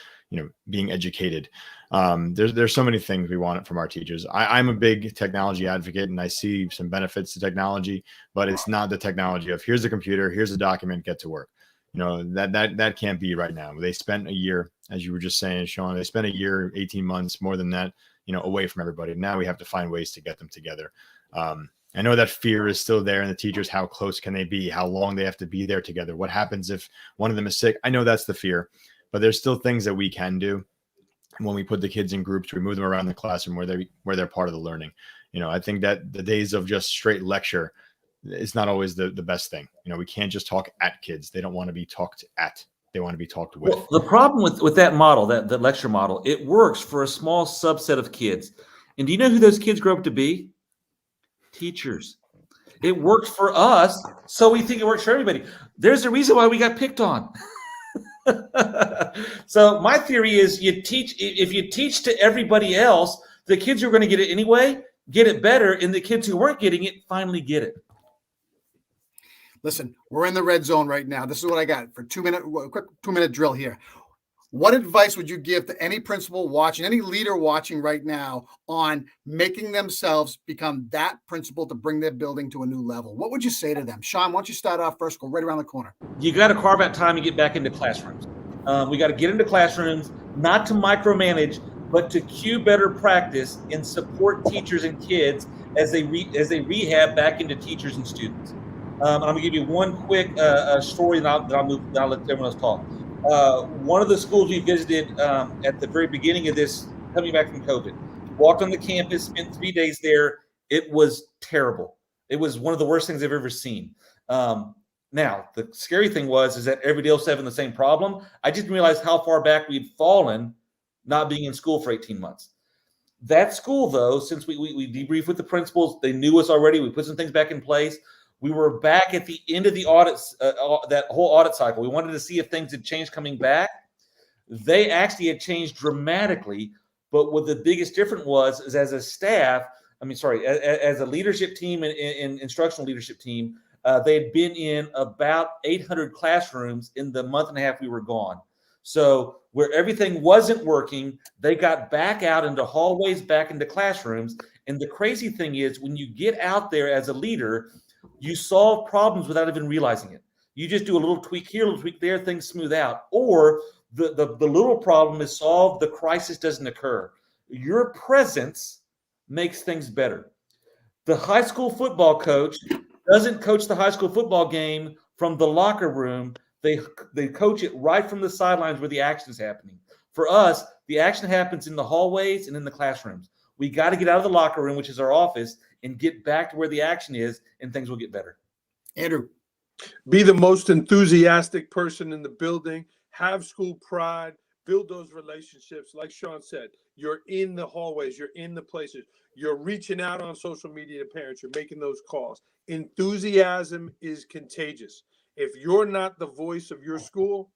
[SPEAKER 3] being educated. There's so many things we want from our teachers. I'm a big technology advocate, and I see some benefits to technology, but it's not the technology of here's a computer, here's a document, get to work. That can't be right now. They spent a year, as you were just saying, Sean, they spent a year, 18 months, more than that, away from everybody. Now we have to find ways to get them together. I know that fear is still there in the teachers. How close can they be? How long they have to be there together? What happens if one of them is sick? I know that's the fear, but there's still things that we can do when we put the kids in groups. We move them around the classroom where they're part of the learning. I think that the days of just straight lecture is not always the best thing. We can't just talk at kids. They don't want to be talked at. They want to be talked with.
[SPEAKER 6] Well, the problem with that model, that lecture model, it works for a small subset of kids. And do you know who those kids grow up to be? Teachers. It worked for us, so we think it works for everybody. There's a reason why we got picked on. So my theory is if you teach to everybody else, the kids who are going to get it anyway, get it better, and the kids who weren't getting it finally get it.
[SPEAKER 2] Listen, we're in the red zone right now. This is what I got for quick 2-minute drill here. What advice would you give to any principal watching, any leader watching right now on making themselves become that principal to bring their building to a new level? What would you say to them? Sean, why don't you start off first? Go right around the corner.
[SPEAKER 6] You got to carve out time and get back into classrooms. We got to get into classrooms, not to micromanage, but to cue better practice and support teachers and kids as they rehab back into teachers and students. I'm going to give you one quick story, and I'll let everyone else talk. One of the schools we visited at the very beginning of this, coming back from COVID, walked on the campus, spent 3 days there. It was terrible. It was one of the worst things I've ever seen. Now, the scary thing is that everybody else having the same problem. I didn't realize how far back we'd fallen not being in school for 18 months. That school, though, since we debriefed with the principals, they knew us already. We put some things back in place. We were back at the end of the audits, that whole audit cycle. We wanted to see if things had changed coming back. They actually had changed dramatically. But what the biggest difference is as a staff, as a leadership team and instructional leadership team, they had been in about 800 classrooms in the month and a half we were gone. So where everything wasn't working, they got back out into hallways, back into classrooms. And the crazy thing is, when you get out there as a leader, you solve problems without even realizing it. You just do a little tweak here, a little tweak there, things smooth out. Or the little problem is solved, the crisis doesn't occur. Your presence makes things better. The high school football coach doesn't coach the high school football game from the locker room. They coach it right from the sidelines where the action is happening. For us, the action happens in the hallways and in the classrooms. We got to get out of the locker room, which is our office, and get back to where the action is, and things will get better.
[SPEAKER 2] Andrew.
[SPEAKER 5] Be the most enthusiastic person in the building. Have school pride. Build those relationships. Like Sean said, you're in the hallways. You're in the places. You're reaching out on social media to parents. You're making those calls. Enthusiasm is contagious. If you're not the voice of your school,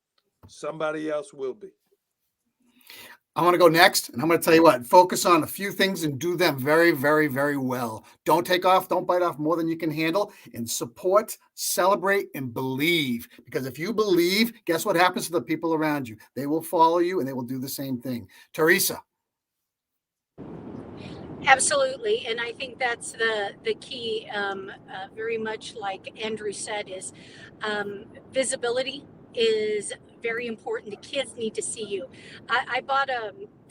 [SPEAKER 5] somebody else will be.
[SPEAKER 2] I want to go next, and I'm going to tell you what, focus on a few things and do them very, very, very well. Don't bite off more than you can handle, and support, celebrate, and believe. Because if you believe, guess what happens to the people around you? They will follow you, and they will do the same thing. Teresa.
[SPEAKER 4] Absolutely. And I think that's the key, very much like Andrew said, is visibility is very important. The kids need to see you. I bought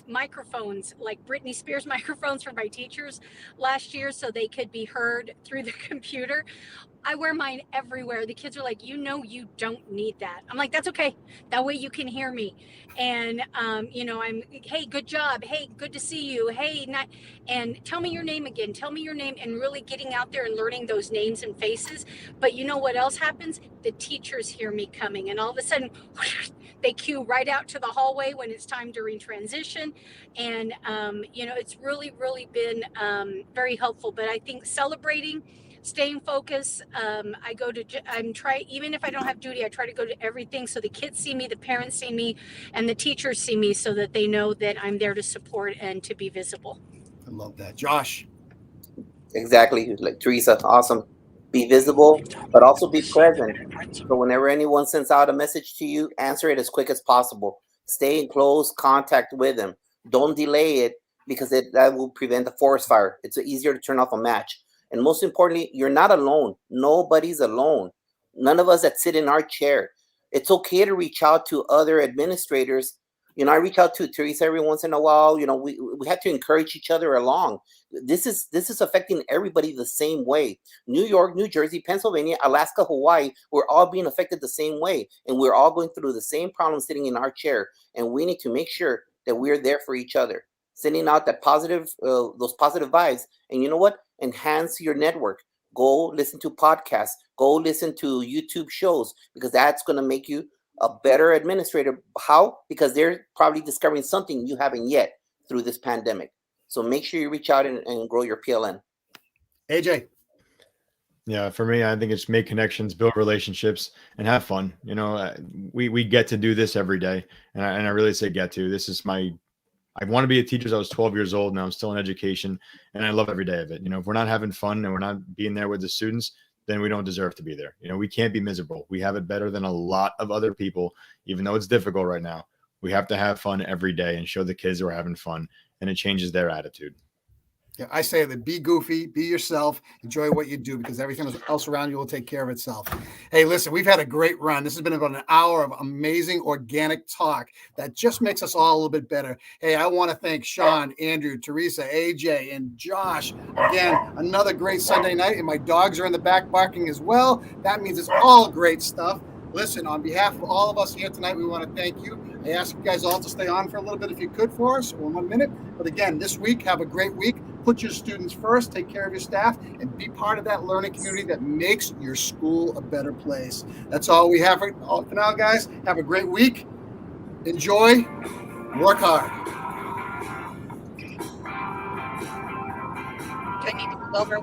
[SPEAKER 4] microphones, like Britney Spears microphones, for my teachers last year so they could be heard through the computer. I wear mine everywhere. The kids are like, you don't need that. I'm like, that's okay. That way you can hear me. And, hey, good job. Hey, good to see you. Hey, and tell me your name again. Tell me your name, and really getting out there and learning those names and faces. But you know what else happens? The teachers hear me coming, and all of a sudden they cue right out to the hallway when it's time during transition. And, it's really, really been very helpful. But I think celebrating, staying focused. Even if I don't have duty, I try to go to everything so the kids see me, the parents see me, and the teachers see me, so that they know that I'm there to support and to be visible.
[SPEAKER 2] I love that. Josh.
[SPEAKER 1] Exactly, like Teresa. Awesome. Be visible, but also be present. So whenever anyone sends out a message to you, answer it as quick as possible. Stay in close contact with them. Don't delay it, because that will prevent the forest fire. It's easier to turn off a match. And most importantly, you're not alone. Nobody's alone. None of us that sit in our chair. It's okay to reach out to other administrators. I reach out to Teresa every once in a while. We have to encourage each other along. This is affecting everybody the same way. New York, New Jersey, Pennsylvania, Alaska, Hawaii, we're all being affected the same way. And we're all going through the same problem sitting in our chair. And we need to make sure that we're there for each other, sending out those positive vibes. And you know what? Enhance your network. Go listen to podcasts. Go listen to YouTube shows, because that's going to make you a better administrator. How? Because they're probably discovering something you haven't yet through this pandemic. So make sure you reach out and grow your PLN.
[SPEAKER 2] AJ.
[SPEAKER 3] Yeah, for me, I think it's make connections, build relationships, and have fun. We get to do this every day, and I really say get to. This is I want to be a teacher since I was 12 years old. Now I'm still in education, and I love every day of it. If we're not having fun and we're not being there with the students, then we don't deserve to be there. We can't be miserable. We have it better than a lot of other people, even though it's difficult right now. We have to have fun every day and show the kids that we're having fun, and it changes their attitude.
[SPEAKER 2] Yeah, I say that be goofy, be yourself, enjoy what you do, because everything else around you will take care of itself. Hey, listen, we've had a great run. This has been about an hour of amazing organic talk that just makes us all a little bit better. Hey, I want to thank Sean, Andrew, Teresa, AJ, and Josh. Again, another great Sunday night, and my dogs are in the back barking as well. That means it's all great stuff. Listen, on behalf of all of us here tonight, we want to thank you. I ask you guys all to stay on for a little bit if you could for us, or 1 minute. But again, this week, have a great week. Put your students first, take care of your staff, and be part of that learning community that makes your school a better place. That's all we have for now, guys. Have a great week. Enjoy. Work hard.
[SPEAKER 4] Do I need to go over what